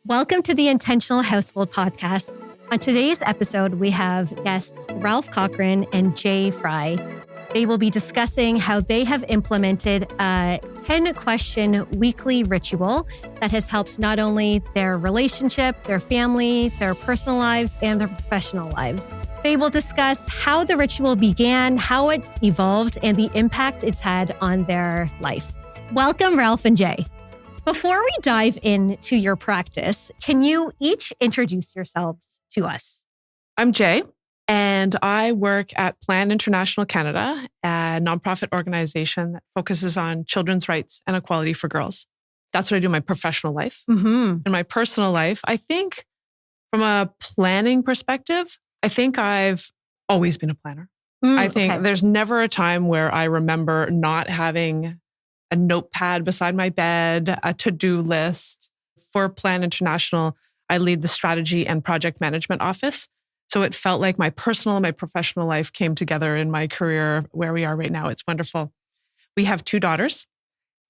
Welcome to the Intentional Household Podcast. On today's episode, we have guests Ralph Cochrane and Jay Fry. They will be discussing how they have implemented a 10-question weekly ritual that has helped not only their relationship, their family, their personal lives, and their professional lives. They will discuss how the ritual began, how it's evolved, and the impact it's had on their life. Welcome, Ralph and Jay. Before we dive into your practice, can you each introduce yourselves to us? I'm Jay, and I work at Plan International Canada, a nonprofit organization that focuses on children's rights and equality for girls. That's what I do in my professional life. In my personal life, I think from a planning perspective, I think I've always been a planner. I think there's never a time where I remember not having a notepad beside my bed, a to-do list. For Plan International, I lead the strategy and project management office. So it felt like my personal and my professional life came together in my career where we are right now. It's wonderful. We have 2 daughters,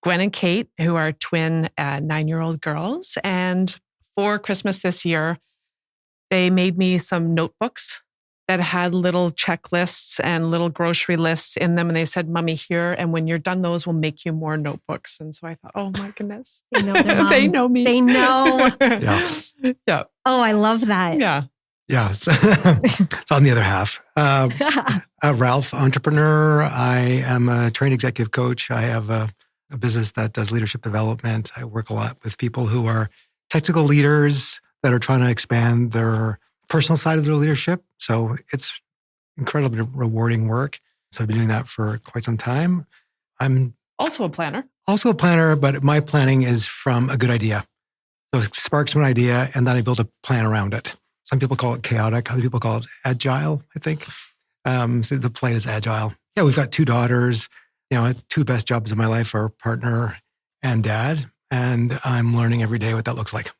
Gwen and Kate, who are twin 9-year-old girls. And for Christmas this year, they made me some notebooks that had little checklists and little grocery lists in them. And they said, "Mommy, here. And when you're done, those will make you more notebooks." And so I thought, oh my goodness. They know their mom. They know me. They know. Yeah. Oh, I love that. Yeah. So on the other half, Ralph, entrepreneur. I am a trained executive coach. I have a business that does leadership development. I work a lot with people who are technical leaders that are trying to expand their personal side of their leadership. So it's incredibly rewarding work. So I've been doing that for quite some time. I'm also a planner. But my planning is from a good idea. So it sparks from an idea and then I build a plan around it. Some people call it chaotic. Other people call it agile, I think. So the plan is agile. Yeah, we've got 2 daughters. 2 best jobs in my life are partner and dad. And I'm learning every day what that looks like.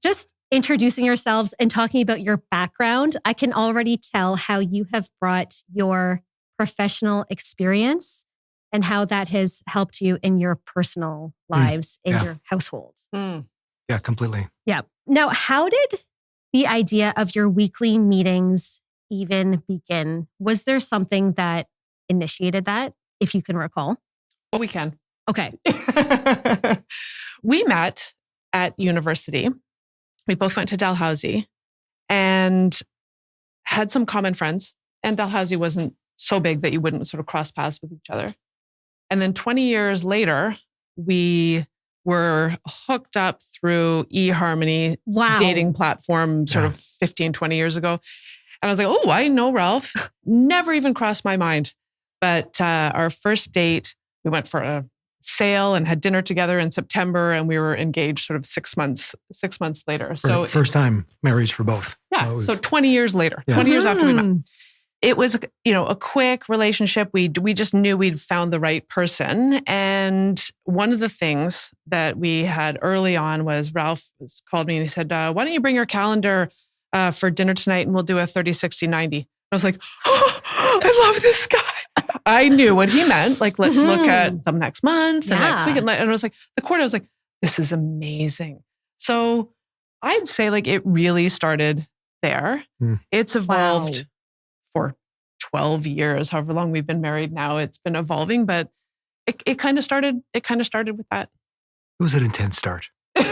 Just introducing yourselves and talking about your background, I can already tell how you have brought your professional experience and how that has helped you in your personal lives, in your households. Yeah, completely. Yeah. Now, how did the idea of your weekly meetings even begin? Was there something that initiated that, if you can recall? Well, we can. Okay. We met at university. We both went to Dalhousie and had some common friends. And Dalhousie wasn't so big that you wouldn't sort of cross paths with each other. And then 20 years later, we were hooked up through eHarmony dating platform sort of 15, 20 years ago. And I was like, oh, I know Ralph. Never even crossed my mind. But our first date, we went for a sail and had dinner together in September, and we were engaged sort of 6 months later. So first time marriage for both. Yeah. So 20 years later, 20 years after we met. It was, a quick relationship. We just knew we'd found the right person. And one of the things that we had early on was Ralph called me and he said, why don't you bring your calendar for dinner tonight and we'll do a 30, 60, 90. I was like, oh, I love this guy. I knew what he meant. Like, let's look at them next month and next week. And I was like, I was like, this is amazing. So I'd say like it really started there. It's evolved for 12 years, however long we've been married now. It's been evolving, but it kind of started with that. It was an intense start. And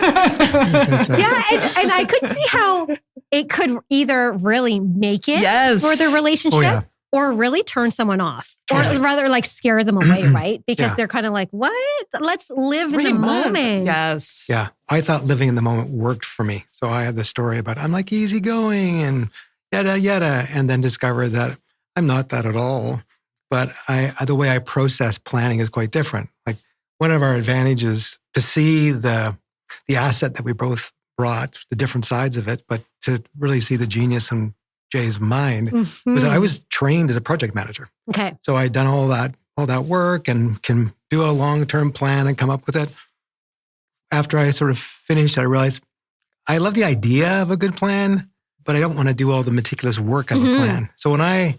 I could see how it could either really make it for the relationship or really turn someone off, or rather like scare them away, right? Because they're kind of like, what? Let's live in the moment. Yes. Yeah. I thought living in the moment worked for me. So I had the story about I'm like easygoing and yada, yada, and then discovered that I'm not that at all. But the way I process planning is quite different. Like one of our advantages to see the asset that we both brought, the different sides of it, but to really see the genius in Jay's mind was that I was trained as a project manager. Okay. So I'd done all that work and can do a long-term plan and come up with it. After I sort of finished, I realized I love the idea of a good plan, but I don't want to do all the meticulous work of a plan. So when I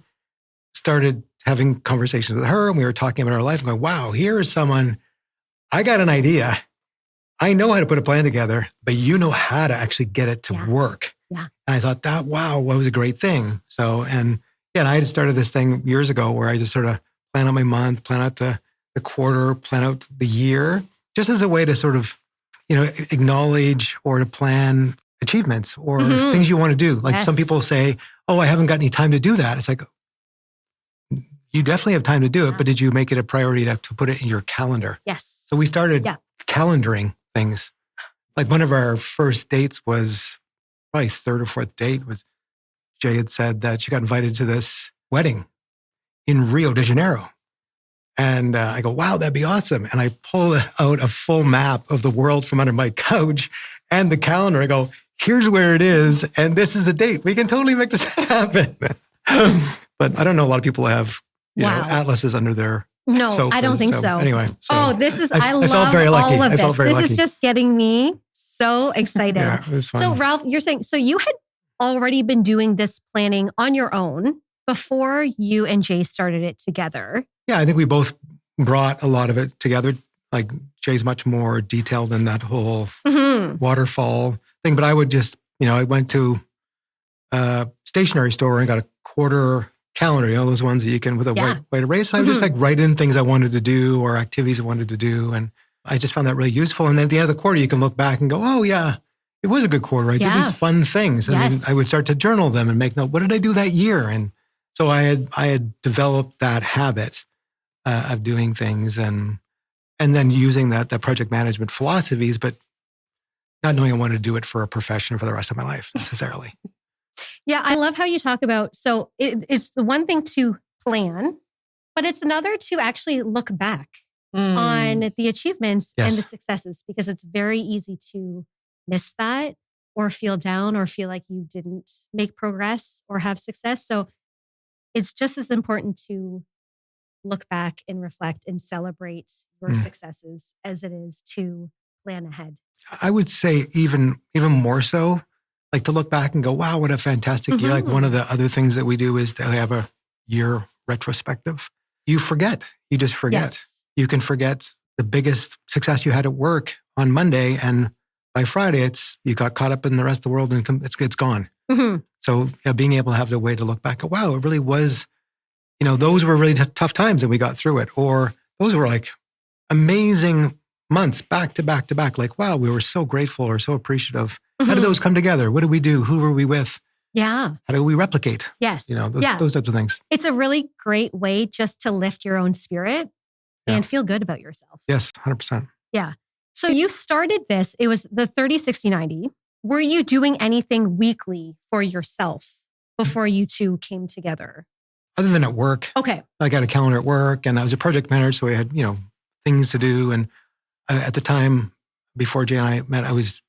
started having conversations with her and we were talking about our life, I'm going, wow, here is someone, I got an idea. I know how to put a plan together, but you know how to actually get it to work. Yeah. And I thought what was a great thing. So, and I had started this thing years ago where I just sort of plan out my month, plan out the quarter, plan out the year, just as a way to sort of, acknowledge or to plan achievements or things you want to do. Like some people say, oh, I haven't got any time to do that. It's like, you definitely have time to do it, but did you make it a priority to put it in your calendar? Yes. So we started calendaring things. Like one of our first dates was probably third or fourth date was Jay had said that she got invited to this wedding in Rio de Janeiro. And I go, wow, that'd be awesome. And I pull out a full map of the world from under my couch and the calendar. I go, here's where it is. And this is the date. We can totally make this happen. But I don't know a lot of people have atlases under their sofas. I don't think so. Anyway. This is, I love felt very lucky. all of I felt this. very This lucky. is just getting me so excited. Yeah, it was fun. So Ralph, you're saying, so you had already been doing this planning on your own before you and Jay started it together. Yeah, I think we both brought a lot of it together. Like Jay's much more detailed in that whole waterfall thing. But I would just, I went to a stationery store and got a quarter calendar, those ones that you can with a white erase. And I would just like write in things I wanted to do or activities I wanted to do. And I just found that really useful. And then at the end of the quarter, you can look back and go, oh yeah, it was a good quarter. I did these fun things. And then I would start to journal them and make note, what did I do that year? And so I had developed that habit of doing things and then using that project management philosophies, but not knowing I wanted to do it for a profession for the rest of my life necessarily. Yeah, I love how you talk about, so it's the one thing to plan, but it's another to actually look back on the achievements and the successes, because it's very easy to miss that or feel down or feel like you didn't make progress or have success. So it's just as important to look back and reflect and celebrate your successes as it is to plan ahead. I would say even more so, like to look back and go, wow, what a fantastic year. Like one of the other things that we do is to have a year retrospective. You forget. You just forget. Yes. You can forget the biggest success you had at work on Monday, and by Friday, you got caught up in the rest of the world and it's gone. So being able to have the way to look back, wow, it really was, those were really tough times and we got through it. Or those were like amazing months back to back to back. Like, wow, we were so grateful or so appreciative. How did those come together? What did we do? Who were we with? Yeah. How do we replicate? Yes. Those types of things. It's a really great way just to lift your own spirit and feel good about yourself. Yes, 100%. Yeah. So you started this, it was the 30, 60, 90. Were you doing anything weekly for yourself before you two came together? Other than at work. Okay. I got a calendar at work and I was a project manager. So we had, things to do. And at the time before Jay and I met, I was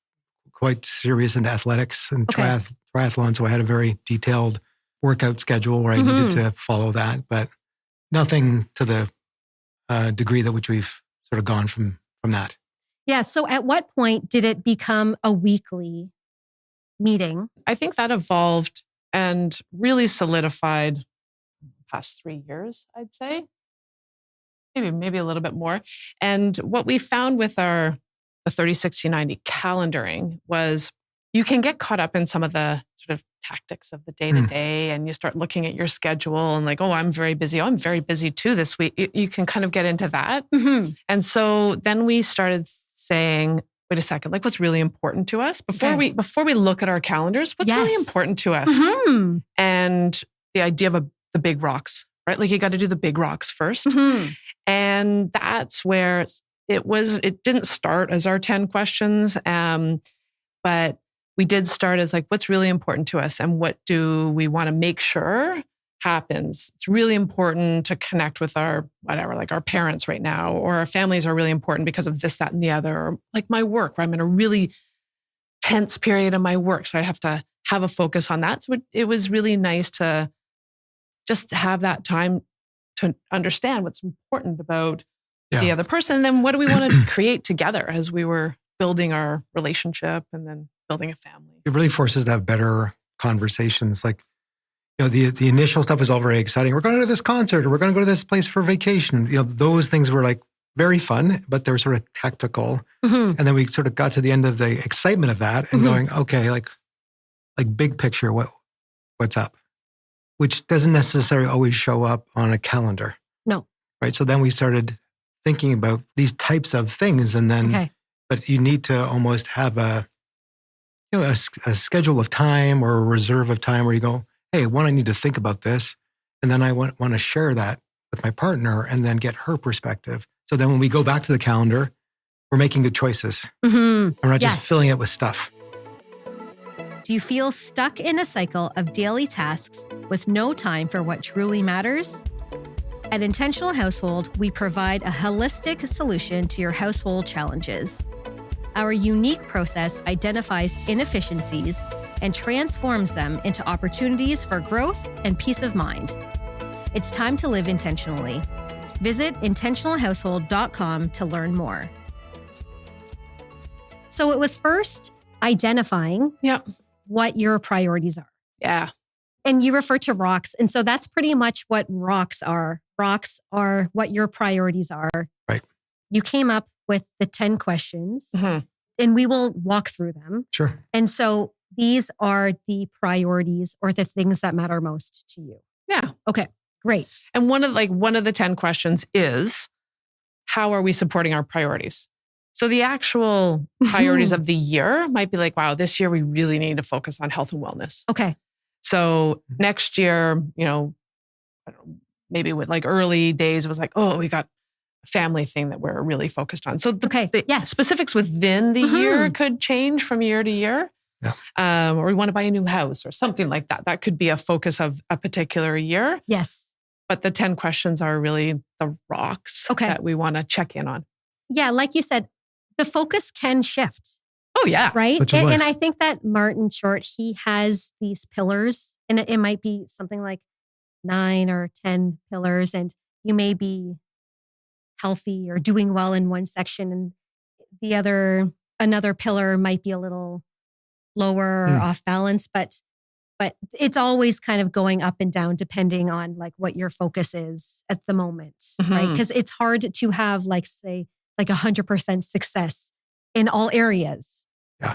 quite serious into athletics and triathlon. So I had a very detailed workout schedule where I needed to follow that, but nothing to the degree that which we've sort of gone from that. Yeah. So at what point did it become a weekly meeting? I think that evolved and really solidified the past 3 years, I'd say. Maybe a little bit more. And what we found with the 30, 60, 90 calendaring was you can get caught up in some of the sort of tactics of the day-to-day and you start looking at your schedule and like, oh, I'm very busy. Oh, I'm very busy too this week. You can kind of get into that. And so then we started saying, wait a second, like what's really important to us before we look at our calendars, what's really important to us? And the idea of the big rocks, right? Like you got to do the big rocks first. And that's where it didn't start as our 10 questions. But we did start as like, what's really important to us and what do we want to make sure happens? It's really important to connect with our parents right now, or our families are really important because of this, that, and the other, or like my work, where I'm in a really tense period of my work. So I have to have a focus on that. So it was really nice to just have that time to understand what's important about the other person. And then what do we want to create together as we were building our relationship and then building a family. It really forces us to have better conversations. Like, the initial stuff is all very exciting. We're going to this concert or we're going to go to this place for vacation. Those things were like very fun, but they were sort of tactical. And then we sort of got to the end of the excitement of that and going, okay, like big picture, what's up? Which doesn't necessarily always show up on a calendar. No. Right. So then we started thinking about these types of things. And then, but you need to almost have a schedule of time or a reserve of time where you go, hey, I need to think about this. And then I want to share that with my partner and then get her perspective. So then when we go back to the calendar, we're making good choices. We're not just filling it with stuff. Do you feel stuck in a cycle of daily tasks with no time for what truly matters? At Intentional Household, we provide a holistic solution to your household challenges. Our unique process identifies inefficiencies and transforms them into opportunities for growth and peace of mind. It's time to live intentionally. Visit intentionalhousehold.com to learn more. So it was first identifying what your priorities are. Yeah. And you refer to rocks. And so that's pretty much what rocks are. Rocks are what your priorities are. Right. You came up with the 10 questions and we will walk through them. Sure. And so these are the priorities or the things that matter most to you. Yeah. Okay, great. And one of the 10 questions is, how are we supporting our priorities? So the actual priorities of the year might be like, wow, this year we really need to focus on health and wellness. Okay. So next year, I don't know, maybe with like early days, it was like, oh, we got a family thing that we're really focused on. So the specifics within the year could change from year to year. Yeah. Or we want to buy a new house or something like that. That could be a focus of a particular year. Yes. But the 10 questions are really the rocks that we want to check in on. Yeah, like you said, the focus can shift. Oh, yeah. Right? And I think that Martin Short, he has these pillars, and it might be something like 9 or 10 pillars, and you may be healthy or doing well in one section, and another pillar might be a little lower or off balance, but it's always kind of going up and down depending on like what your focus is at the moment, right? Because it's hard to have like 100% success in all areas. Yeah.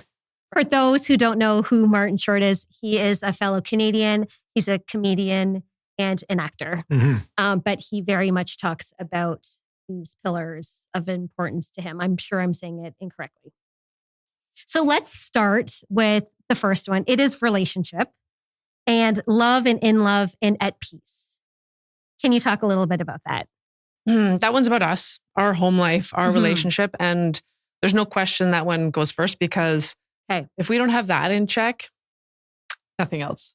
For those who don't know who Martin Short is, he is a fellow Canadian. He's a comedian and an actor. But he very much talks about these pillars of importance to him. I'm sure I'm saying it incorrectly. So let's start with the first one. It is relationship and love and in love and at peace. Can you talk a little bit about that? That one's about us, our home life, our relationship. And there's no question that one goes first because if we don't have that in check, nothing else.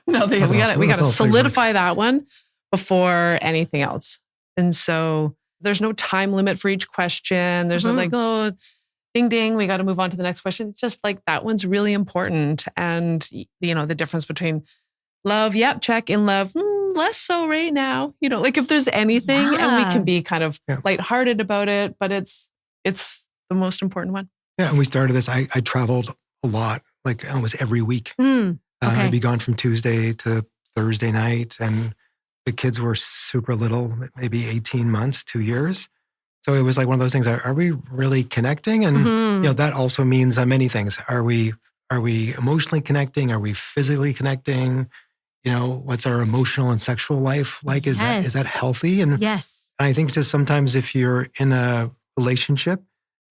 We got to solidify that one before anything else. And so there's no time limit for each question. There's no like, oh, ding, ding, we got to move on to the next question. It's just like that one's really important. And, the difference between love, check, in love, less so right now. Like if there's anything and we can be kind of lighthearted about it, but it's the most important one. Yeah. And we started this, I traveled a lot, like almost every week. I'd be gone from Tuesday to Thursday night. And the kids were super little, maybe 18 months, 2 years. So it was like one of those things. Are we really connecting? And that also means many things. Are we emotionally connecting? Are we physically connecting? What's our emotional and sexual life like? Is that healthy? And yes, I think just sometimes if you're in a relationship,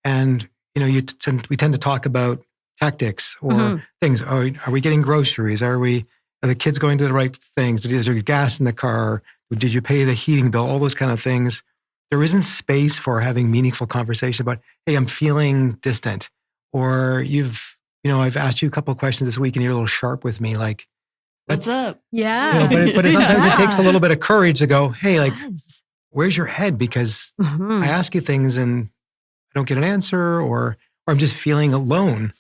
and we tend to talk about tactics or things. Are we getting groceries? Are the kids going to the right things? Is there gas in the car? Did you pay the heating bill? All those kind of things. There isn't space for having meaningful conversation about, hey, I'm feeling distant. Or I've asked you a couple of questions this week and you're a little sharp with me. Like, what's up? Yeah. But sometimes it takes a little bit of courage to go, hey, like, where's your head? Because I ask you things and I don't get an answer or I'm just feeling alone.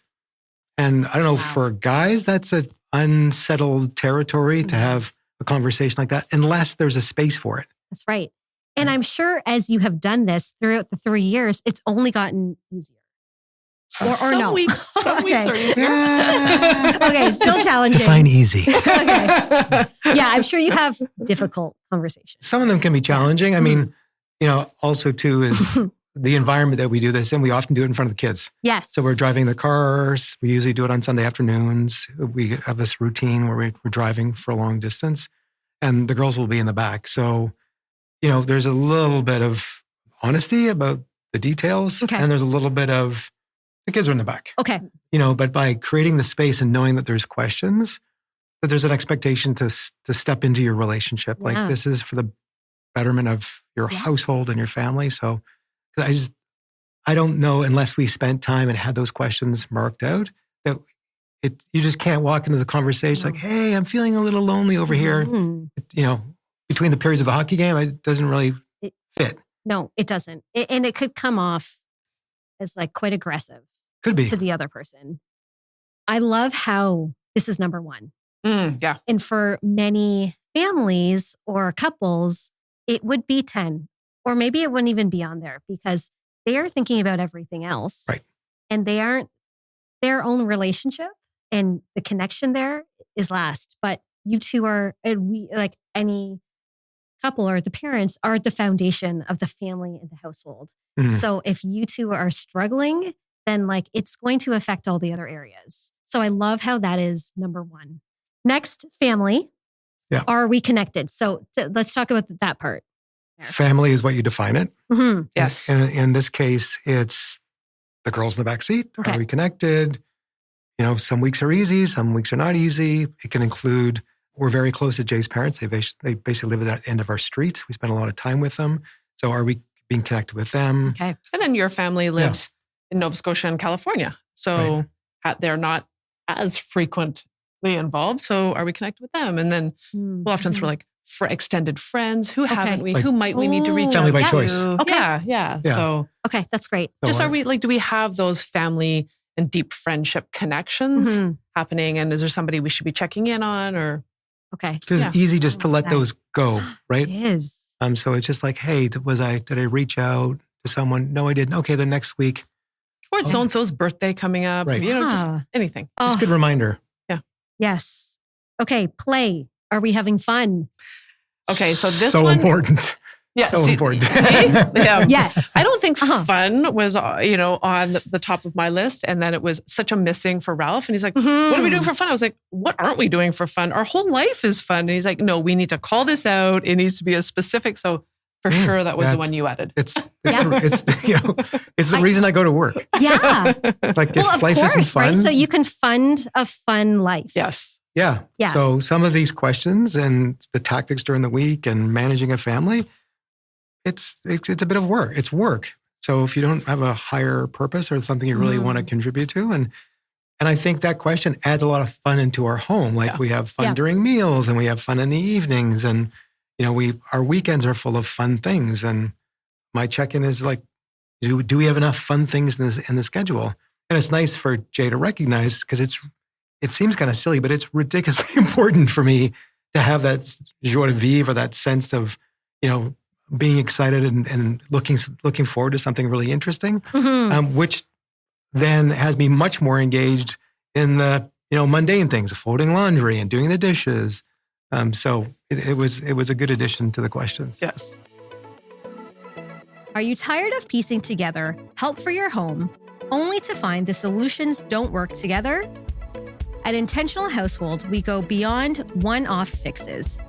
And I don't know, for guys, that's an unsettled territory to have a conversation like that, unless there's a space for it. That's right. And I'm sure as you have done this throughout the 3 years, it's only gotten easier. Or some no? Weeks are easier. Okay, still challenging. Define easy. Okay. Yeah, I'm sure you have difficult conversations. Some of them can be challenging. I mean, also too is the environment that we do this in, we often do it in front of the kids. Yes. So we're driving the cars. We usually do it on Sunday afternoons. We have this routine where we're driving for a long distance and the girls will be in the back. So, there's a little bit of honesty about the details. Okay. And there's a little bit of the kids are in the back. Okay. But by creating the space and knowing that there's questions, that there's an expectation to step into your relationship. Yeah. Like this is for the betterment of your household and your family. So I don't know, unless we spent time and had those questions marked out, that you just can't walk into the conversation like, hey, I'm feeling a little lonely over here. Between the periods of the hockey game, it doesn't really fit. No, it doesn't. And it could come off as like quite aggressive. Could be. To the other person. I love how this is number one. Yeah. And for many families or couples, it would be 10, or maybe it wouldn't even be on there because they are thinking about everything else. Right. And they aren't their own relationship and the connection there is last. But you two are, like any couple or the parents are the foundation of the family and the household. Mm-hmm. So if you two are struggling, then like it's going to affect all the other areas. So I love how that is number one. Next, family. Yeah. Are we connected? So let's talk about that part. Family is what you define it. Mm-hmm. Yes. And in this case, it's the girls in the back seat. Okay. Are we connected? Some weeks are easy. Some weeks are not easy. It can include, we're very close to Jay's parents. They basically live at the end of our street. We spend a lot of time with them. So are we being connected with them? Okay. And then your family lives in Nova Scotia and California. So they're not as frequently involved. So are we connected with them? And then we'll often throw like for extended friends. Who haven't we? Like, who might we need to reach out to? Family by choice. Okay. Yeah. So okay, that's great. Just are we do we have those family and deep friendship connections happening? And is there somebody we should be checking in on or? Okay. Because it's easy just to let those go, right? It is. So it's just like, hey, did I reach out to someone? No, I didn't. Okay, the next week. Or it's so-and-so's birthday coming up. Right. Just anything. Just a good reminder. Yeah. Yes. Okay, play. Are we having fun? Okay, so this so one... important. Yeah, so important. Yeah. Yes. I don't think fun was, on the top of my list. And then it was such a missing for Ralph. And he's like, what are we doing for fun? I was like, what aren't we doing for fun? Our whole life is fun. And he's like, no, we need to call this out. It needs to be a specific. So for sure, that was the one you added. It's the reason I go to work. Yeah. Like if life isn't fun. Right? So you can fund a fun life. Yes. Yeah. So some of these questions and the tactics during the week and managing a family, it's a bit of work. It's work. So if you don't have a higher purpose or something you really want to contribute to, and I think that question adds a lot of fun into our home. Like we have fun during meals and we have fun in the evenings, and our weekends are full of fun things. And my check-in is like, do we have enough fun things in the schedule? And it's nice for Jay to recognize, because it seems kind of silly, but it's ridiculously important for me to have that joie de vivre, or that sense of, being excited and looking forward to something really interesting, which then has me much more engaged in the, mundane things, folding laundry and doing the dishes. So it was a good addition to the questions. Yes. Are you tired of piecing together help for your home, only to find the solutions don't work together? At Intentional Household, we go beyond one-off fixes.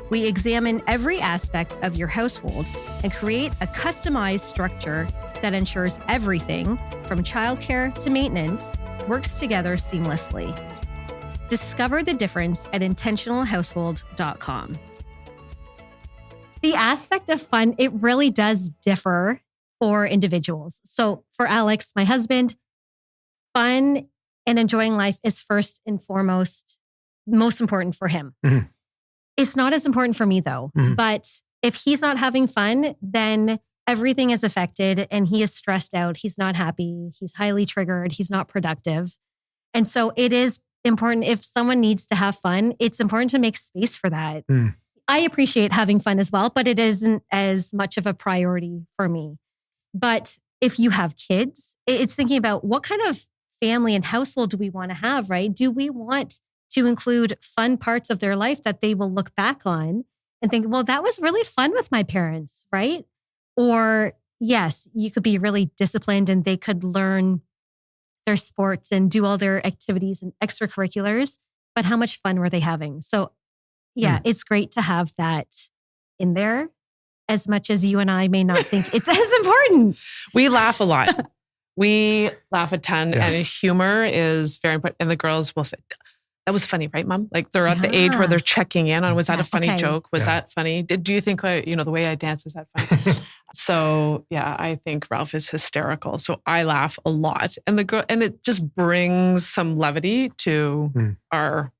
We examine every aspect of your household and create a customized structure that ensures everything, from childcare to maintenance, works together seamlessly. Discover the difference at intentionalhousehold.com. The aspect of fun, it really does differ for individuals. So for Alex, my husband, fun and enjoying life is first and foremost, most important for him. Mm-hmm. It's not as important for me though. Mm-hmm. But if he's not having fun, then everything is affected and he is stressed out. He's not happy. He's highly triggered. He's not productive. And so it is important, if someone needs to have fun, it's important to make space for that. Mm. I appreciate having fun as well, but it isn't as much of a priority for me. But if you have kids, it's thinking about what kind of family and household do we want to have, right? Do we want to include fun parts of their life that they will look back on and think, well, that was really fun with my parents, right? Or yes, you could be really disciplined and they could learn their sports and do all their activities and extracurriculars, but how much fun were they having? So yeah, it's great to have that in there, as much as you and I may not think it's as important. We laugh a lot. We laugh a ton, and humor is very important. And the girls will say, "That was funny, right, Mom?" Like they're at the age where they're checking in on, was that a funny joke? Was that funny? Do you think, the way I dance, is that funny? So yeah, I think Ralph is hysterical. So I laugh a lot, and it just brings some levity to our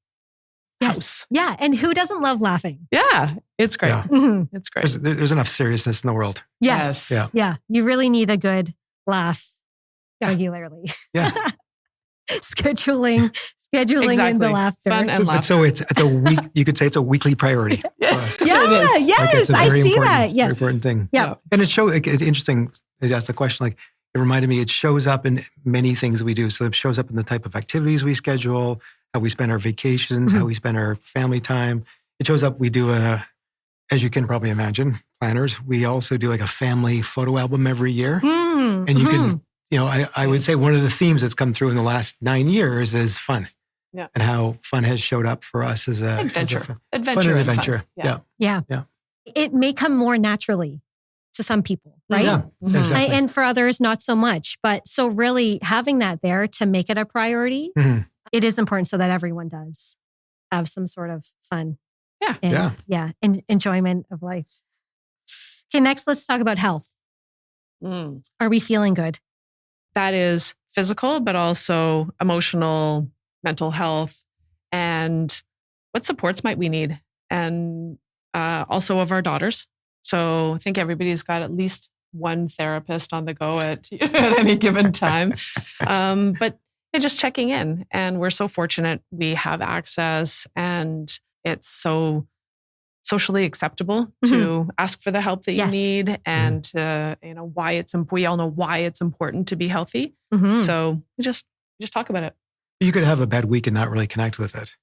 house. Yeah. And who doesn't love laughing? Yeah. It's great. Yeah. Mm-hmm. It's great. There's enough seriousness in the world. Yes. Yeah. You really need a good laugh regularly. Yeah. Scheduling in the laughter. Fun and laughter. So it's a week. You could say it's a weekly priority for us. Yeah. Yes. I see that. Yes. Very important thing. Yeah. And it's interesting. You asked the question, like, it reminded me, it shows up in many things we do. So it shows up in the type of activities we schedule, how we spend our vacations, how we spend our family time. It shows up, we do as you can probably imagine, planners, we also do like a family photo album every year. And you can, I would say one of the themes that's come through in the last 9 years is fun. Yeah. And how fun has showed up for us as a adventure. Fun and adventure. Yeah. It may come more naturally to some people, right? Yeah, exactly. And for others, not so much. But so really having that there to make it a priority, it is important so that everyone does have some sort of fun. And enjoyment of life. Okay, next, let's talk about health. Are we feeling good? That is physical, but also emotional, mental health, and what supports might we need, and also of our daughters. So I think everybody's got at least one therapist on the go at any given time. But just checking in, and we're so fortunate we have access, and it's so socially acceptable to ask for the help that you need, and why we all know why it's important to be healthy. So we just talk about it. You could have a bad week and not really connect with it,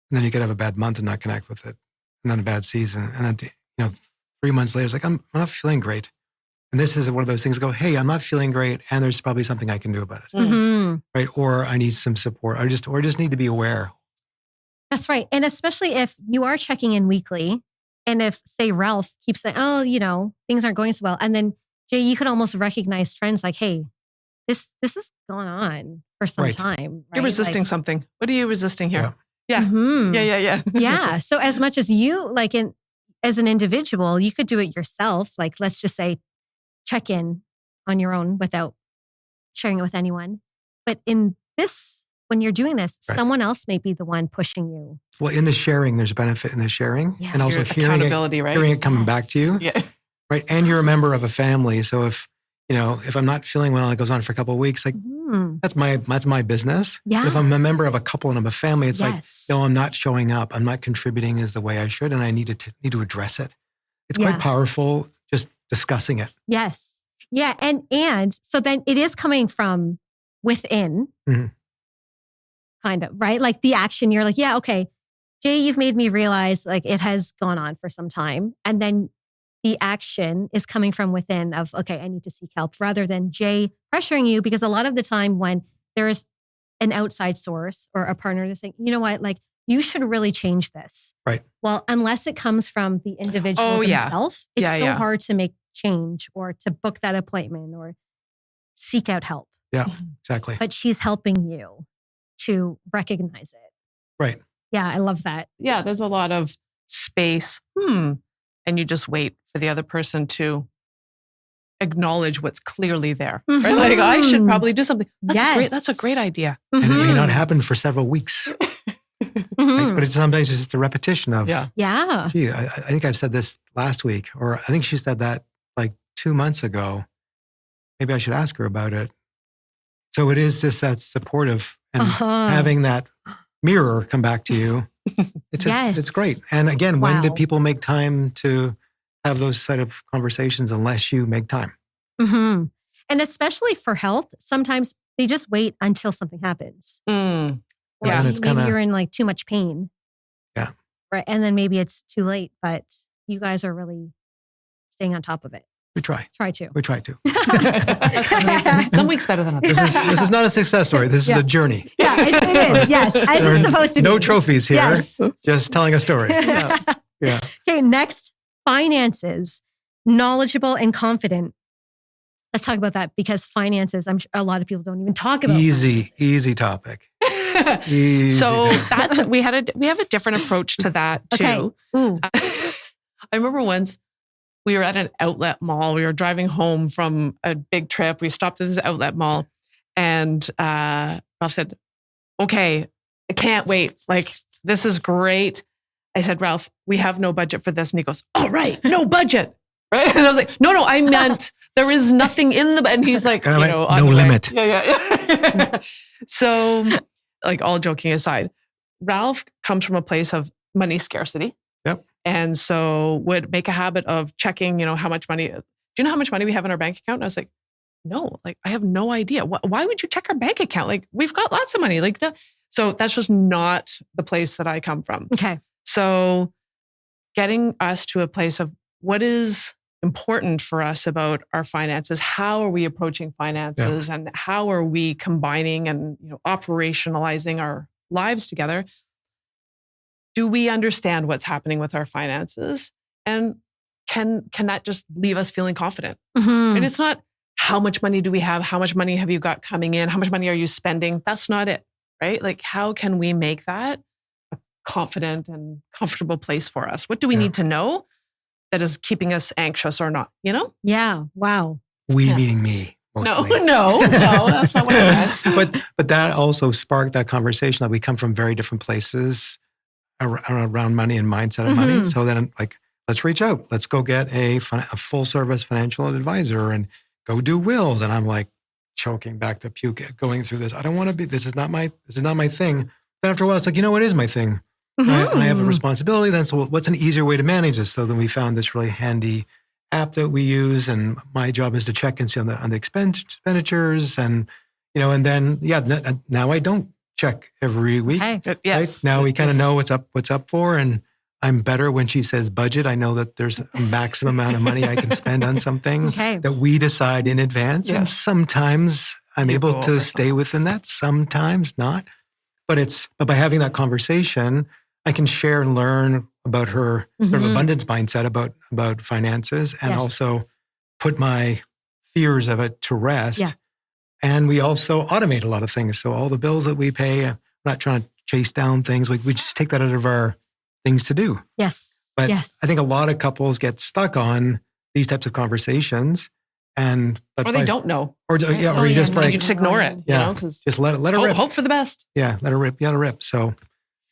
and then you could have a bad month and not connect with it, and then a bad season, and then 3 months later, it's like I'm not feeling great, and this is one of those things. Go, hey, I'm not feeling great, and there's probably something I can do about it, right? Or I need some support, or just need to be aware. That's right. And especially if you are checking in weekly, and if, say, Ralph keeps saying, things aren't going so well. And then, Jay, you could almost recognize trends like, hey, this has gone on for some time. Right? You're resisting something. What are you resisting here? Yeah. Yeah. So as much as you, as an individual, you could do it yourself. Like, let's just say, check in on your own without sharing it with anyone. But in this, when you're doing this, someone else may be the one pushing you. Well, in the sharing, there's benefit in the sharing, and also hearing it coming back to you, right? And you're a member of a family, so if I'm not feeling well and it goes on for a couple of weeks, like that's my business. Yeah. But if I'm a member of a couple and I'm a family, it's like, I'm not showing up, I'm not contributing as the way I should, and I need to address it. It's quite powerful just discussing it. Yes. Yeah, and so then it is coming from within. Kind of, right? Like the action, you're like, yeah, okay, Jay, you've made me realize like it has gone on for some time. And then the action is coming from within of, okay, I need to seek help, rather than Jay pressuring you. Because a lot of the time when there is an outside source or a partner that's saying, you know what, like you should really change this. Right. Well, unless it comes from the individual himself, it's so hard to make change or to book that appointment or seek out help. Yeah, exactly. But she's helping you to recognize it. Right. Yeah, I love that. Yeah, there's a lot of space. And you just wait for the other person to acknowledge what's clearly there. Right? Like, I should probably do something. That's a great idea. And it may not happen for several weeks. But it's sometimes just a repetition of, gee, I think I've said this last week, or I think she said that like 2 months ago. Maybe I should ask her about it. So it is just that supportive and having that mirror come back to you. It's great. And again, when do people make time to have those sort of conversations unless you make time? And especially for health, sometimes they just wait until something happens. Or maybe you're in like too much pain. Yeah. Right. And then maybe it's too late, but you guys are really staying on top of it. We try. Try to. We try to. Some weeks better than others. This is not a success story. This is a journey. Yeah, it is. Yes, as it's supposed to be. No trophies here. Yes. Just telling a story. Yeah. Okay, next, finances. Knowledgeable and confident. Let's talk about that because finances, I'm sure a lot of people don't even talk about. Easy topic. So we have a different approach to that too. Okay. I remember once we were at an outlet mall. We were driving home from a big trip. We stopped at this outlet mall, and Ralph said, "Okay, I can't wait. Like, this is great." I said, "Ralph, we have no budget for this." And he goes, "All right, no budget." Right? And I was like, no, I meant there is nothing in the, and he's like, no limit. Yeah. So, like, all joking aside, Ralph comes from a place of money scarcity. Yep. And so would make a habit of checking, how much money, do you know how much money we have in our bank account? And I was like, no, like, I have no idea. Why would you check our bank account? Like, we've got lots of money. Like, so that's just not the place that I come from. Okay. So getting us to a place of what is important for us about our finances, how are we approaching finances, and how are we combining and operationalizing our lives together? Do we understand what's happening with our finances? And can that just leave us feeling confident? Mm-hmm. And it's not how much money do we have? How much money have you got coming in? How much money are you spending? That's not it, right? Like, how can we make that a confident and comfortable place for us? What do we need to know that is keeping us anxious or not, Yeah. Wow. We meaning me. Mostly. No, that's not what I meant. But that also sparked that conversation that we come from very different places around money and mindset of money. So then, like, let's reach out. Let's go get a full service financial advisor and go do wills. And I'm like choking back the puke going through this. I don't want to be. This is not my thing. Then after a while, it's like, what is my thing? And I have a responsibility. Then so what's an easier way to manage this? So then we found this really handy app that we use, and my job is to check and see on the expenditures, and and then now I don't check every week. Okay. Yes. Right? Now we kind of know what's up for, and I'm better when she says budget. I know that there's a maximum amount of money I can spend on something that we decide in advance, and sometimes I'm able to stay within that, sometimes not. But by having that conversation, I can share and learn about her sort of abundance mindset about finances, and also put my fears of it to rest. Yeah. And we also automate a lot of things. So all the bills that we pay, we're not trying to chase down things. We just take that out of our things to do. Yes. But I think a lot of couples get stuck on these types of conversations, or they don't know, or you just you just ignore it. Just let it rip. Hope for the best. Yeah, let it rip. You let it rip. So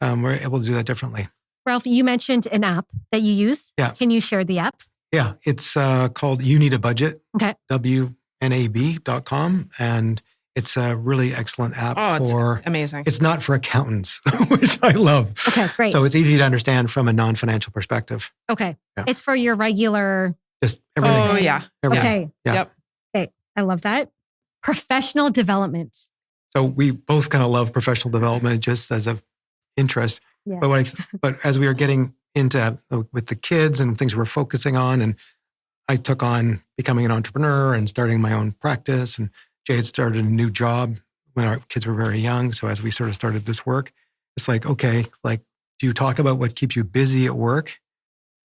we're able to do that differently. Ralph, you mentioned an app that you use. Yeah. Can you share the app? Yeah, it's called You Need a Budget. Okay. WNAB.com. And it's a really excellent app it's amazing. It's not for accountants, which I love. Okay, great. So it's easy to understand from a non-financial perspective. Okay. Yeah. It's for your regular. Just everything. Oh, yeah. Everything. Okay. Yeah. Yep. Okay. I love that. Professional development. So we both kind of love professional development just as an interest. Yeah. But as we were getting into with the kids and things we're focusing on, and I took on becoming an entrepreneur and starting my own practice, and Jay had started a new job when our kids were very young. So as we sort of started this work, it's like, okay, like, do you talk about what keeps you busy at work,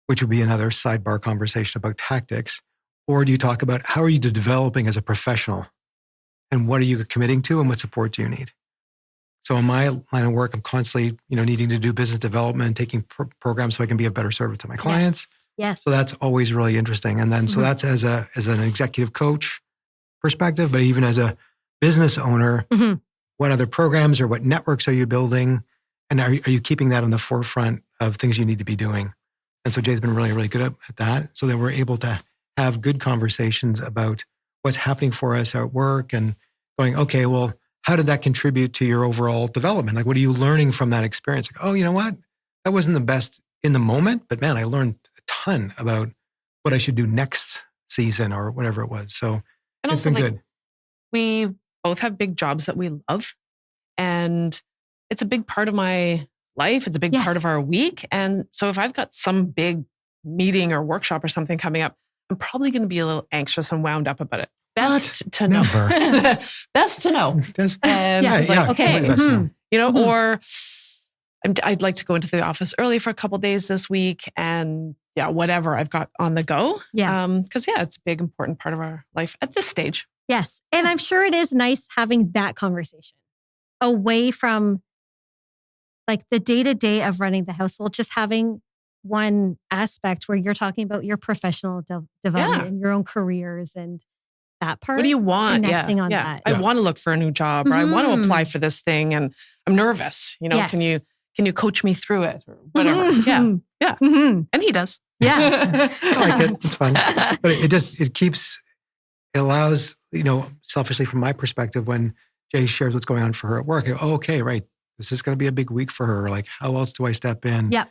which would be another sidebar conversation about tactics, or do you talk about how are you developing as a professional, and what are you committing to, and what support do you need? So in my line of work, I'm constantly, needing to do business development, taking programs so I can be a better service to my clients. Yes. So that's always really interesting. And then, so that's as an executive coach perspective, but even as a business owner, what other programs or what networks are you building? And are you keeping that on the forefront of things you need to be doing? And so Jay's been really, really good at that. So that we're able to have good conversations about what's happening for us at work and going, okay, well, how did that contribute to your overall development? Like, what are you learning from that experience? Like, oh, you know what? That wasn't the best in the moment, but man, I learned a ton about what I should do next season or whatever it was. So it's been good. We both have big jobs that we love, and it's a big part of my life. It's a big part of our week. And so if I've got some big meeting or workshop or something coming up, I'm probably going to be a little anxious and wound up about it. Best to know. Best to know. And okay. Or I'd like to go into the office early for a couple of days this week, and whatever I've got on the go. Yeah. Because it's a big, important part of our life at this stage. Yes. And I'm sure it is nice having that conversation away from like the day-to-day of running the household, just having one aspect where you're talking about your professional development and your own careers and that part. What do you want? Connecting on that. I want to look for a new job, or I want to apply for this thing and I'm nervous. Yes. Can you coach me through it or whatever? Yeah. And he does. Yeah. I like it. It's fun. But it allows, selfishly from my perspective, when Jay shares what's going on for her at work, okay, right. This is going to be a big week for her. Like, how else do I step in? Yeah.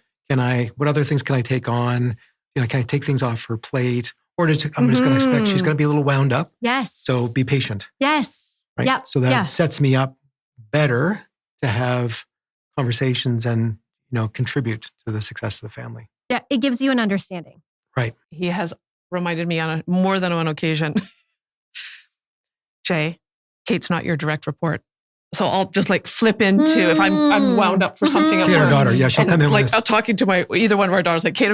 What other things can I take on? Can I take things off her plate? Or I'm just going to expect she's going to be a little wound up. Yes. So be patient. Yes. Right. Yep. So that sets me up better to have conversations and, contribute to the success of the family. Yeah. It gives you an understanding. Right. He has reminded me on more than one occasion, Jay, Kate's not your direct report. So I'll just flip into if I'm wound up for something at Kate, work. our daughter, she'll come in I'm talking to either one of our daughters, Kate,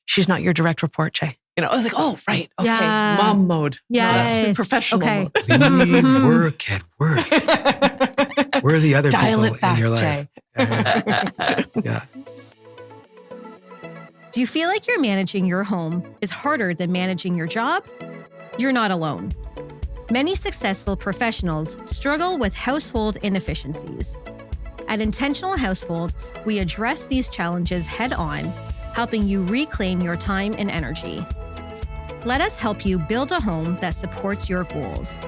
she's not your direct report, Jay. I was like, oh, right. Okay. Yeah. Mom mode. Yes. Professional mode. Leave work at work. We're the other Dial people it back, in your life. Jay. Yeah. Do you feel like you're managing your home is harder than managing your job? You're not alone. Many successful professionals struggle with household inefficiencies. At Intentional Household, we address these challenges head on, helping you reclaim your time and energy. Let us help you build a home that supports your goals.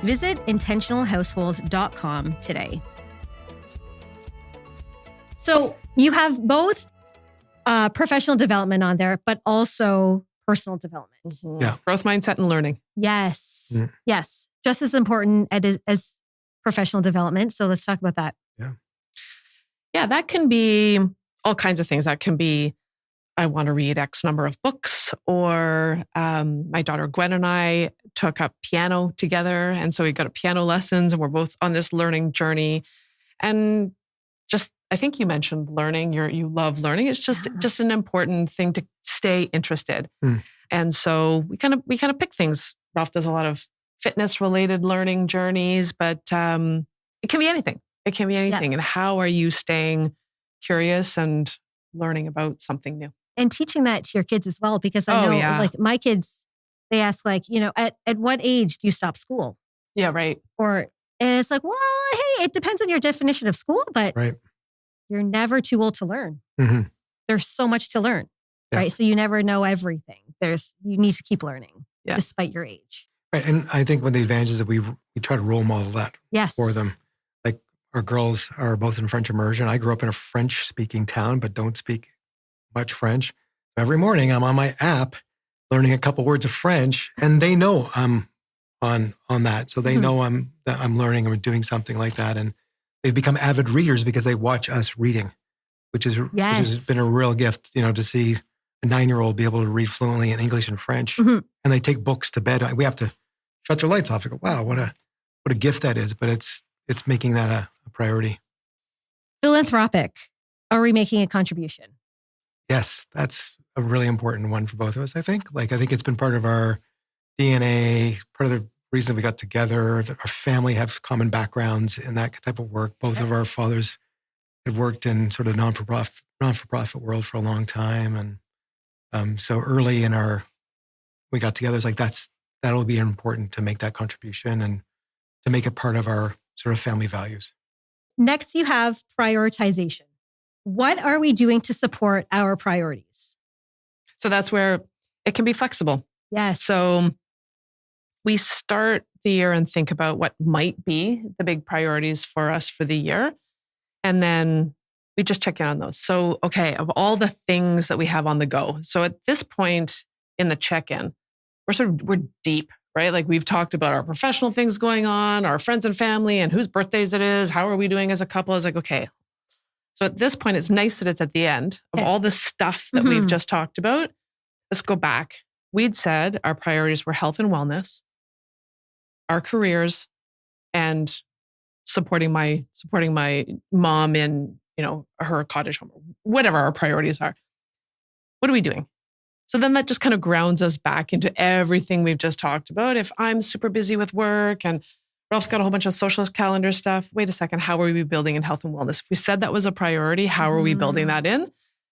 Visit intentionalhousehold.com today. So you have both professional development on there, but also personal development. Yeah. Growth mindset and learning. Yes. Yes. Just as important as professional development. So let's talk about that. Yeah. Yeah, that can be all kinds of things. That can be, I want to read X number of books, or my daughter Gwen and I took up piano together. And so we got piano lessons and we're both on this learning journey. And just, I think you mentioned learning, you love learning. It's just an important thing to stay interested. And so we kind of pick things. Ralph does a lot of fitness related learning journeys, but it can be anything. It can be anything. Yeah. And how are you staying curious and learning about something new? And teaching that to your kids as well, because I know my kids, they ask at what age do you stop school? Yeah, right. And it's like, well, hey, it depends on your definition of school, but you're never too old to learn. Mm-hmm. There's so much to learn, right? So you never know everything. You need to keep learning despite your age. Right. And I think one of the advantages that we try to role model that for them. Like our girls are both in French immersion. I grew up in a French speaking town, but don't speak much French. Every morning I'm on my app learning a couple words of French, and they know I'm on that. So they know I'm learning or doing something like that. And they've become avid readers because they watch us reading, which has been a real gift, to see a 9-year-old be able to read fluently in English and French. And they take books to bed. We have to shut their lights off. I go, wow, what a gift that is. But it's making that a priority. Philanthropic. Are we making a contribution? Yes, that's a really important one for both of us, I think. I think it's been part of our DNA, part of the reason we got together. Our family have common backgrounds in that type of work. Both of our fathers had worked in sort of non-for-profit world for a long time. And so early we got together, it's that'll be important to make that contribution and to make it part of our sort of family values. Next, you have prioritization. What are we doing to support our priorities? So that's where it can be flexible. Yes. So we start the year and think about what might be the big priorities for us for the year. And then we just check in on those. So, okay, of all the things that we have on the go. So at this point in the check-in, we're deep, right? We've talked about our professional things going on, our friends and family, and whose birthdays it is. How are we doing as a couple? It's okay. So at this point, it's nice that it's at the end of all the stuff that we've just talked about. Let's go back we'd said our priorities were health and wellness, our careers, and supporting my mom in, her cottage home, whatever our priorities are. What are we doing? So then that just kind of grounds us back into everything we've just talked about. If I'm super busy with work and Ralph's got a whole bunch of social calendar stuff, wait a second, how are we building in health and wellness? If we said that was a priority, how are we building that in?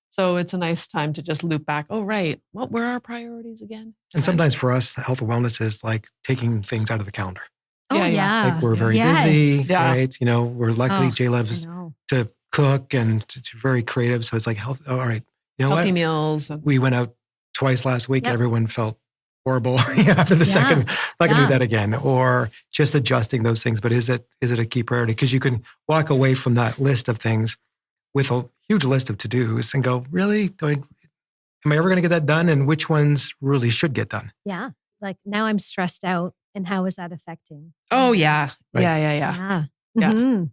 So it's a nice time to just loop back. Oh, right. What were our priorities again? And sometimes for us, health and wellness is like taking things out of the calendar. Oh, yeah. Like we're very busy, right? We're luckily, Jay loves to cook and to very creative. So it's like health. Oh, all right. Healthy meals. We went out twice last week. Yep. Everyone felt horrible after the second. I'm not going to do that again. Or just adjusting those things. But is it a key priority? Because you can walk away from that list of things with a huge list of to-dos and go, really? Am I ever going to get that done? And which ones really should get done? Yeah. Like now I'm stressed out. And how is that affecting? Oh, yeah. Right. Yeah. Mm-hmm.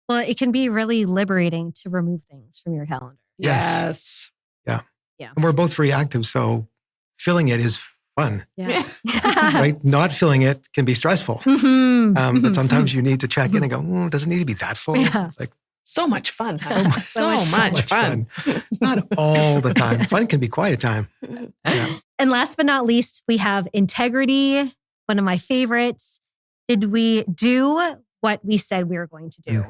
Well, it can be really liberating to remove things from your calendar. Yes. Yeah. And we're both very active. So filling it is fun. Yeah. Right? Not filling it can be stressful. Mm-hmm. But sometimes you need to check in and go, does it need to be that full? Yeah. It's like, so much fun. So much fun. Not all the time. Fun can be quiet time. Yeah. And last but not least, we have integrity, one of my favorites. Did we do what we said we were going to do?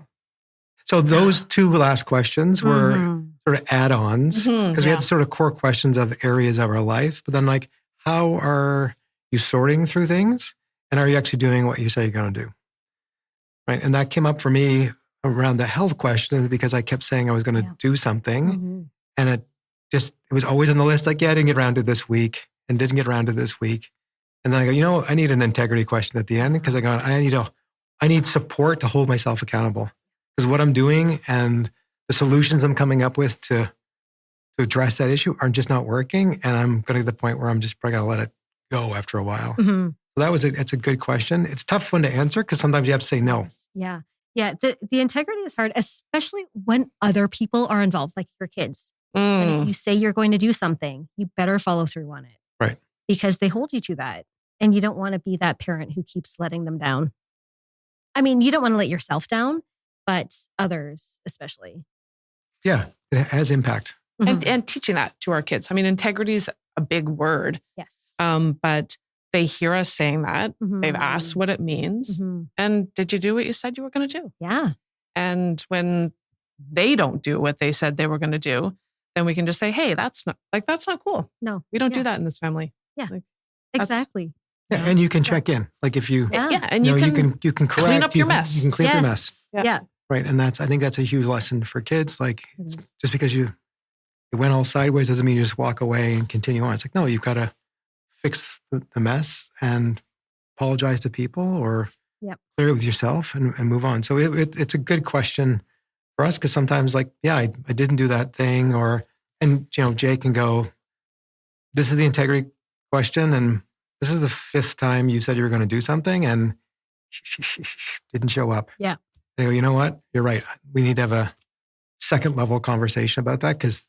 So those two last questions were sort of add-ons because we had sort of core questions of areas of our life. But then how are you sorting through things? And are you actually doing what you say you're going to do? Right. And that came up for me around the health question because I kept saying I was going to do something. And it was always on the list. Like, I didn't get around to this week and didn't get around to this week. And then I go, I need an integrity question at the end because I need support to hold myself accountable. Because what I'm doing and the solutions I'm coming up with to address that issue are just not working. And I'm going to the point where I'm just probably going to let it go after a while. Mm-hmm. So it's a good question. It's a tough one to answer because sometimes you have to say no. Yeah. Yeah. The integrity is hard, especially when other people are involved, like your kids. And if you say you're going to do something, you better follow through on it. Right. Because they hold you to that. And you don't want to be that parent who keeps letting them down. I mean, you don't want to let yourself down, but others especially. Yeah, it has impact. And teaching that to our kids. I mean, integrity is a big word. Yes. But they hear us saying that. They've asked what it means. And did you do what you said you were going to do? Yeah. And when they don't do what they said they were going to do, then we can just say, hey, that's not cool. No. We don't do that in this family. Yeah. Exactly. Yeah, and you can check in. Like if you, and you can correct, clean up your mess. You can clean up your mess. Yeah. Right. And I think that's a huge lesson for kids. Like just because it went all sideways doesn't mean you just walk away and continue on. It's like, no, you've got to fix the mess and apologize to people or clear it with yourself and move on. So it's a good question for us because sometimes I didn't do that thing and Jay can go, this is the integrity question and this is the 5th time you said you were going to do something and didn't show up. Yeah. They go, you know what? You're right. We need to have a second level conversation about that because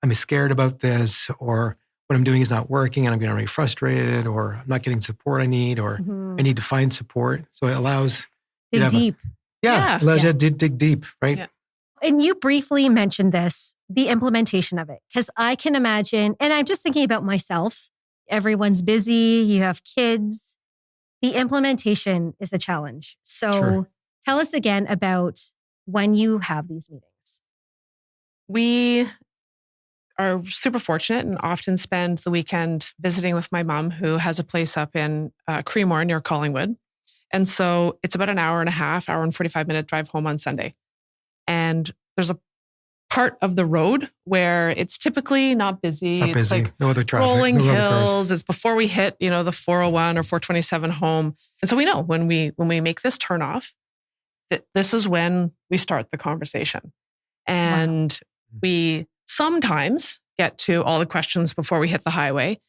I'm scared about this or what I'm doing is not working and I'm getting really frustrated or I'm not getting support I need or I need to find support. So it allows dig deep. It allows you to dig deep, right? Yeah. And you briefly mentioned this, the implementation of it, because I can imagine, and I'm just thinking about myself, everyone's busy, you have kids. The implementation is a challenge. So tell us again about when you have these meetings. We are super fortunate and often spend the weekend visiting with my mom, who has a place up in Creemore near Collingwood. And so it's about an hour and 45-minute drive home on Sunday. And there's a part of the road where it's typically not busy. It's like no other traffic, rolling hills. It's before we hit, the 401 or 427 home. And so we know when we make this turn off, that this is when we start the conversation. And we sometimes get to all the questions before we hit the highway.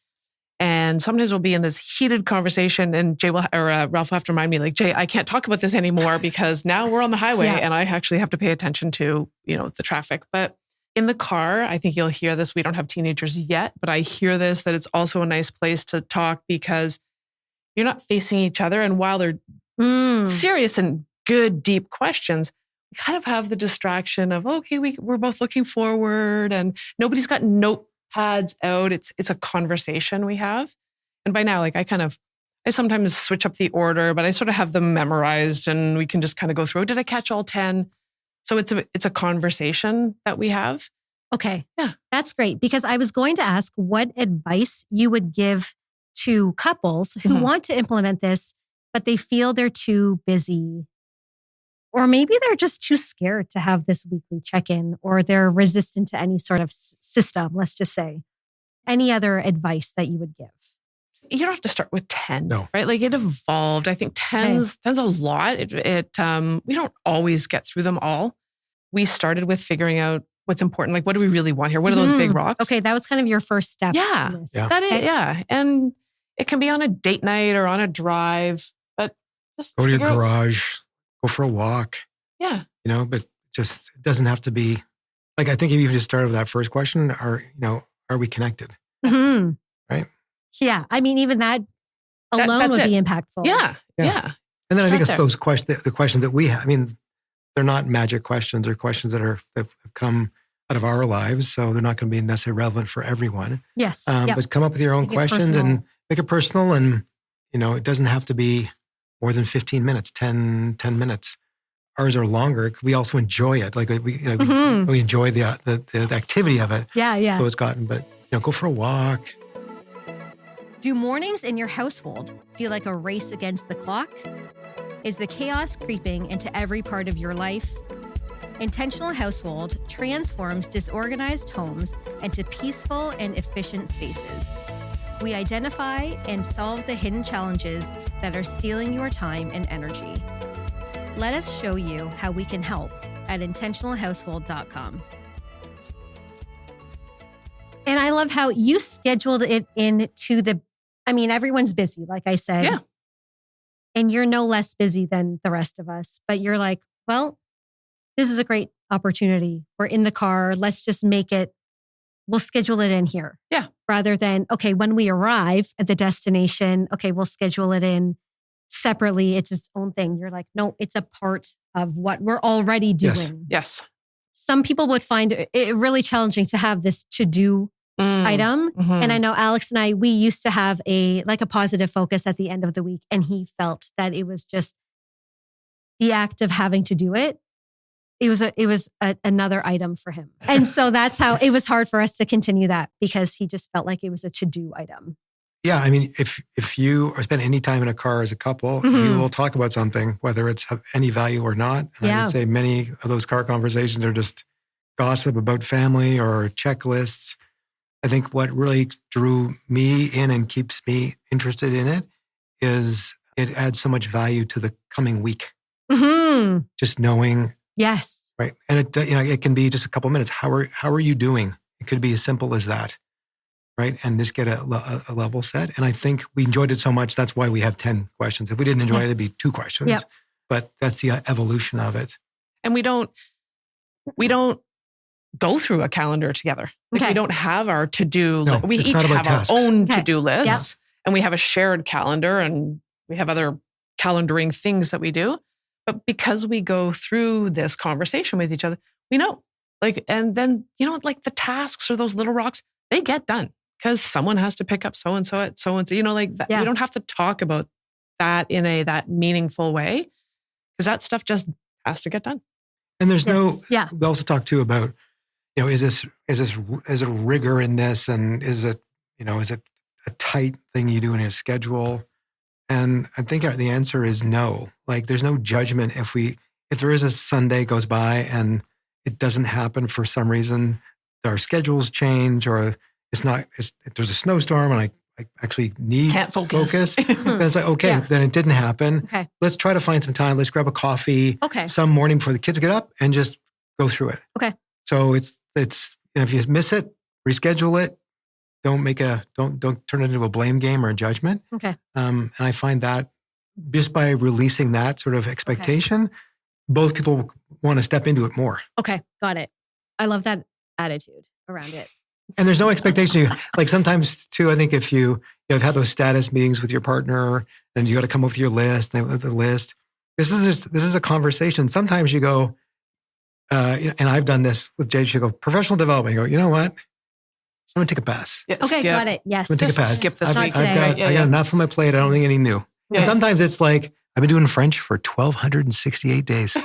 And sometimes we'll be in this heated conversation and Ralph will have to remind me, like, Jay, I can't talk about this anymore because now we're on the highway and I actually have to pay attention to, the traffic. But In the car, I think you'll hear this. We don't have teenagers yet, but I hear this, that it's also a nice place to talk because you're not facing each other. And while they're serious and good, deep questions, we kind of have the distraction of, okay, we're both looking forward and nobody's got notepads out. It's a conversation we have. And by now, like I sometimes switch up the order, but I sort of have them memorized and we can just kind of go through. Did I catch all 10? So it's a conversation that we have. Okay. Yeah. That's great. Because I was going to ask what advice you would give to couples who want to implement this, but they feel they're too busy. Or maybe they're just too scared to have this weekly check-in, or they're resistant to any sort of system, let's just say. Any other advice that you would give? You don't have to start with 10, No. right? Like it evolved. I think 10's a lot. We don't always get through them all. We started with figuring out what's important. Like, what do we really want here? What are those big rocks? Okay, that was kind of your first step. Yeah. In this. Yeah. And it can be on a date night or on a drive, but just Go to your figure out- garage, go for a walk, Yeah. but just, it doesn't have to be, like, I think if you just started with that first question, are we connected? Mm-hmm. Right? Yeah. I mean, even that alone would be impactful. Yeah. And then I think Start it's those questions, the questions that we have. I mean, they're not magic questions. They're questions that have come out of our lives. So they're not going to be necessarily relevant for everyone. Yes. But come up with your own questions and make it personal. And, it doesn't have to be more than 15 minutes, 10 minutes. Ours are longer. We also enjoy it. Like we enjoy the activity of it. Yeah. So it's gotten, but go for a walk. Do mornings in your household feel like a race against the clock? Is the chaos creeping into every part of your life? Intentional Household transforms disorganized homes into peaceful and efficient spaces. We identify and solve the hidden challenges that are stealing your time and energy. Let us show you how we can help at intentionalhousehold.com. And I love how you scheduled it into everyone's busy, like I said. Yeah. And you're no less busy than the rest of us. But you're like, well, this is a great opportunity. We're in the car. Let's just we'll schedule it in here. Yeah. Rather than, okay, when we arrive at the destination, okay, we'll schedule it in separately. It's its own thing. You're like, no, it's a part of what we're already doing. Yes. Some people would find it really challenging to have this to-do item. Mm-hmm. And I know Alex and I, we used to have a positive focus at the end of the week. And he felt that it was just the act of having to do it. It was another item for him. And so that's how it was hard for us to continue that because he just felt like it was a to-do item. Yeah. I mean, if you spend any time in a car as a couple, you will talk about something, whether it's of any value or not. And I would say many of those car conversations are just gossip about family or checklists. I think what really drew me in and keeps me interested in it is it adds so much value to the coming week. Mm-hmm. Just knowing. Yes. Right. And it can be just a couple minutes. How are you doing? It could be as simple as that. Right. And just get a level set. And I think we enjoyed it so much. That's why we have 10 questions. If we didn't enjoy it, it'd be 2 questions. Yep. But that's the evolution of it. And we don't go through a calendar together. Like we don't have our to-do list. We each have tasks. our own to-do lists. Yep. And we have a shared calendar and we have other calendaring things that we do. But because we go through this conversation with each other, we know. And then, like the tasks or those little rocks, they get done because someone has to pick up so-and-so at so-and-so. We don't have to talk about that in that meaningful way because that stuff just has to get done. And there's we also talk too about, is it rigor in this? And is it a tight thing you do in a schedule? And I think the answer is no. Like there's no judgment if there is a Sunday goes by and it doesn't happen for some reason, our schedules change or there's a snowstorm and I actually need Can't focus. Then it's like, okay, then it didn't happen. Okay. Let's try to find some time. Let's grab a coffee some morning before the kids get up and just go through it. Okay. So it's if you miss it, reschedule it. Don't turn it into a blame game or a judgment. Okay. And I find that just by releasing that sort of expectation, both people want to step into it more. Okay. Got it. I love that attitude around it. And there's no expectation. Like sometimes too, I think if you have had those status meetings with your partner and you got to come up with your list, and the list, this is a conversation. Sometimes you go, and I've done this with Jay, you go, professional development. You go, you know what? I'm going to take a pass. Yeah, Okay, got it. Yes. I'm going to take a pass. Skip this Not week. today. I got enough on my plate. I don't think any new. Yeah. And sometimes it's like, I've been doing French for 1,268 days.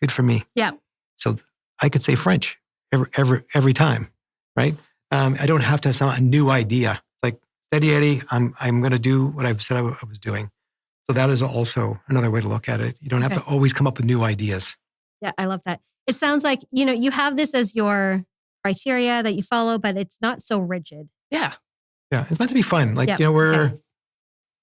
Good for me. Yeah. So I could say French every time, right? I don't have to have a new idea. It's like, steady Eddie, I'm going to do what I've said I was doing. So that is also another way to look at it. You don't have to always come up with new ideas. Yeah, I love that. It sounds like, you have this as your criteria that you follow, but it's not so rigid. Yeah. Yeah. It's meant to be fun. Like, Yeah.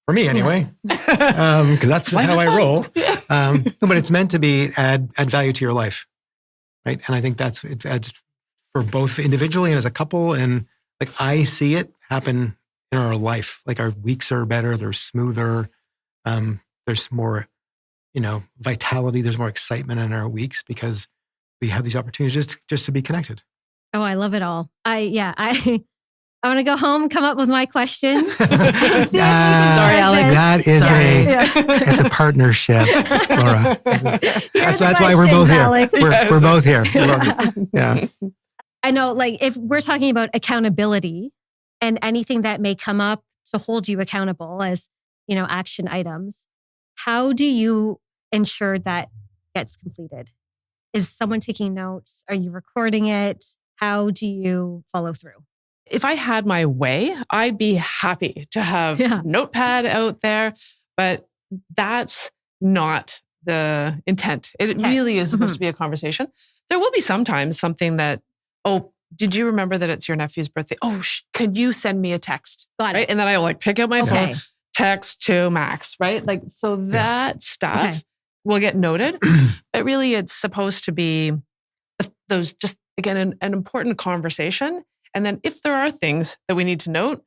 For me anyway, because that's just how I roll. Yeah. No, but it's meant to be add value to your life. Right. And I think it adds for both individually and as a couple. And like, I see it happen in our life. Like our weeks are better. They're smoother. There's more, vitality. There's more excitement in our weeks because we have these opportunities just to be connected. Oh, I love it all. I want to go home, come up with my questions. Sorry, Alex. That is it's a partnership, Laura. That's why we're both here. We're both here. Yeah. I know, like if we're talking about accountability and anything that may come up to hold you accountable as, action items, how do you ensure that gets completed? Is someone taking notes? Are you recording it? How do you follow through? If I had my way, I'd be happy to have Notepad out there, but that's not the intent. It really is supposed to be a conversation. There will be sometimes something that, did you remember that it's your nephew's birthday? Could you send me a text? Got it. Right? And then I pick up my phone, text to Max, right? Like, so that stuff will get noted, but really it's supposed to be those just, again, an important conversation. And then if there are things that we need to note,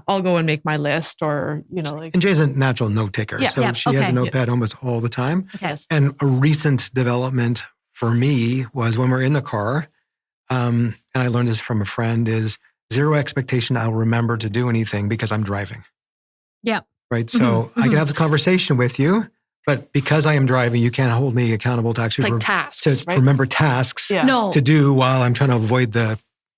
I'll go and make my list or, And Jay's a natural note taker. So she has a notepad almost all the time. Okay. And a recent development for me was when we're in the car, and I learned this from a friend, is zero expectation I'll remember to do anything because I'm driving. Yeah. Right. So I can have the conversation with you, but because I am driving, you can't hold me accountable to actually tasks, to remember tasks No. to do while I'm trying to avoid the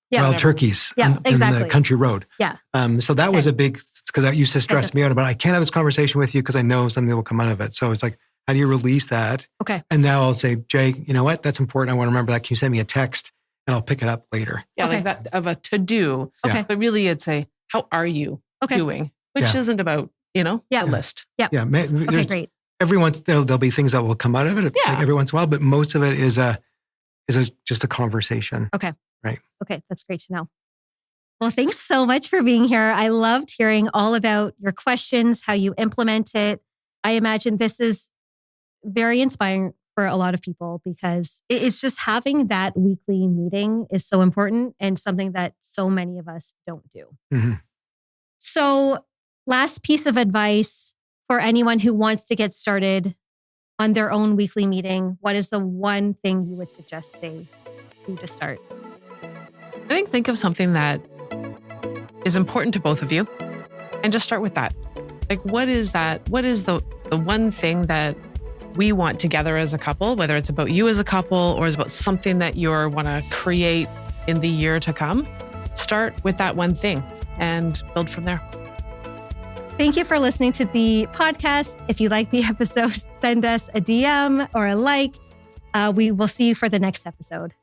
wild turkeys in the country road. Yeah. So that was a big, because that used to stress me out about, I can't have this conversation with you because I know something will come out of it. So it's like, how do you release that? Okay. And now I'll say, Jay, you know what? That's important. I want to remember that. Can you send me a text and I'll pick it up later? Yeah, like that of a to-do. Okay. But really it's how are you doing? Which isn't about, the list. Yeah. Yeah. Okay, great. Every once, there'll be things that will come out of it like every once in a while, but most of it is just a conversation. Okay. Right. Okay. That's great to know. Well, thanks so much for being here. I loved hearing all about your questions, how you implement it. I imagine this is very inspiring for a lot of people because it's just having that weekly meeting is so important and something that so many of us don't do. Mm-hmm. So, last piece of advice for anyone who wants to get started on their own weekly meeting, what is the one thing you would suggest they do to start? I think of something that is important to both of you and just start with that. Like, what is that? What is the one thing that we want together as a couple, whether it's about you as a couple or it's about something that you want to create in the year to come? Start with that one thing and build from there. Thank you for listening to the podcast. If you like the episode, send us a DM or a like. We will see you for the next episode.